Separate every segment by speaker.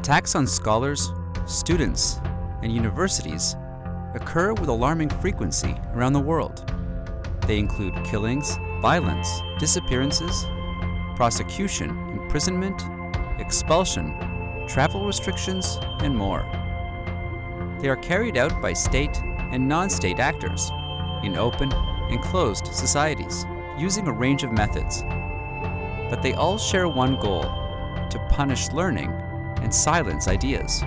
Speaker 1: Attacks on scholars, students, and universities occur with alarming frequency around the world. They include killings, violence, disappearances, prosecution, imprisonment, expulsion, travel restrictions, and more. They are carried out by state and non-state actors in open and closed societies using a range of methods. But they all share one goal: to punish learning and silence ideas.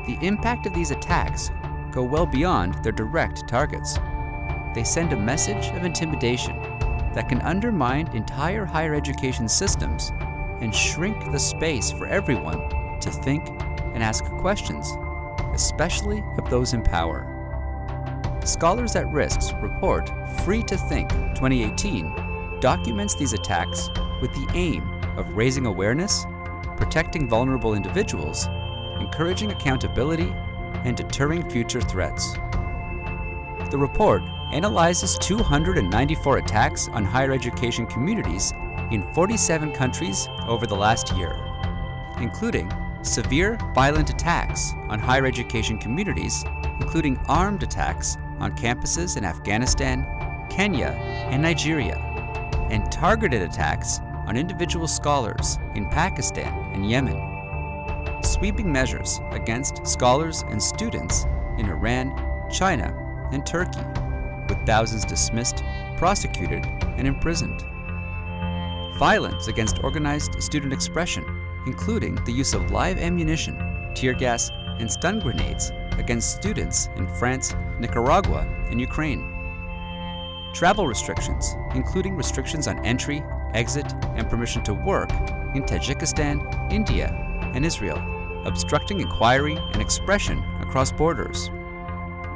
Speaker 1: The impact of these attacks go well beyond their direct targets. They send a message of intimidation that can undermine entire higher education systems and shrink the space for everyone to think and ask questions, especially of those in power. Scholars at Risk's report Free to Think 2018 documents these attacks with the aim of raising awareness, protecting vulnerable individuals, encouraging accountability, and deterring future threats. The report analyzes 294 attacks on higher education communities in 47 countries over the last year, including severe violent attacks on higher education communities, including armed attacks on campuses in Afghanistan, Kenya, and Nigeria, and targeted attacks on individual scholars in Pakistan and Yemen. Sweeping measures against scholars and students in Iran, China, and Turkey, with thousands dismissed, prosecuted, and imprisoned. Violence against organized student expression, including the use of live ammunition, tear gas, and stun grenades against students in France, Nicaragua, and Ukraine. Travel restrictions, including restrictions on entry, exit, and permission to work in Tajikistan, India, and Israel, obstructing inquiry and expression across borders.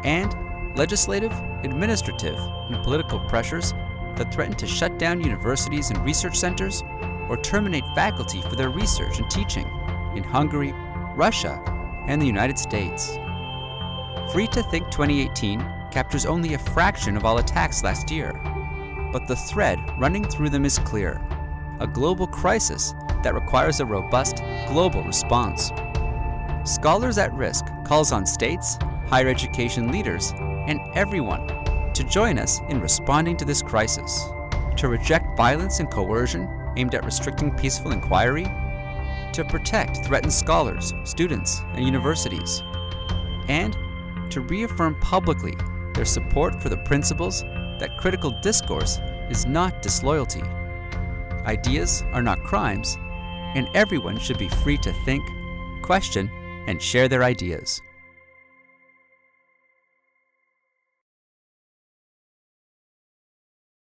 Speaker 1: And legislative, administrative, and political pressures that threaten to shut down universities and research centers or terminate faculty for their research and teaching in Hungary, Russia, and the United States. Free to Think 2018 captures only a fraction of all attacks last year, but the thread running through them is clear: a global crisis that requires a robust global response. Scholars at Risk calls on states, higher education leaders, and everyone to join us in responding to this crisis, to reject violence and coercion aimed at restricting peaceful inquiry, to protect threatened scholars, students, and universities, and to reaffirm publicly their support for the principles that critical discourse is not disloyalty. Ideas are not crimes, and everyone should be free to think, question, and share their ideas.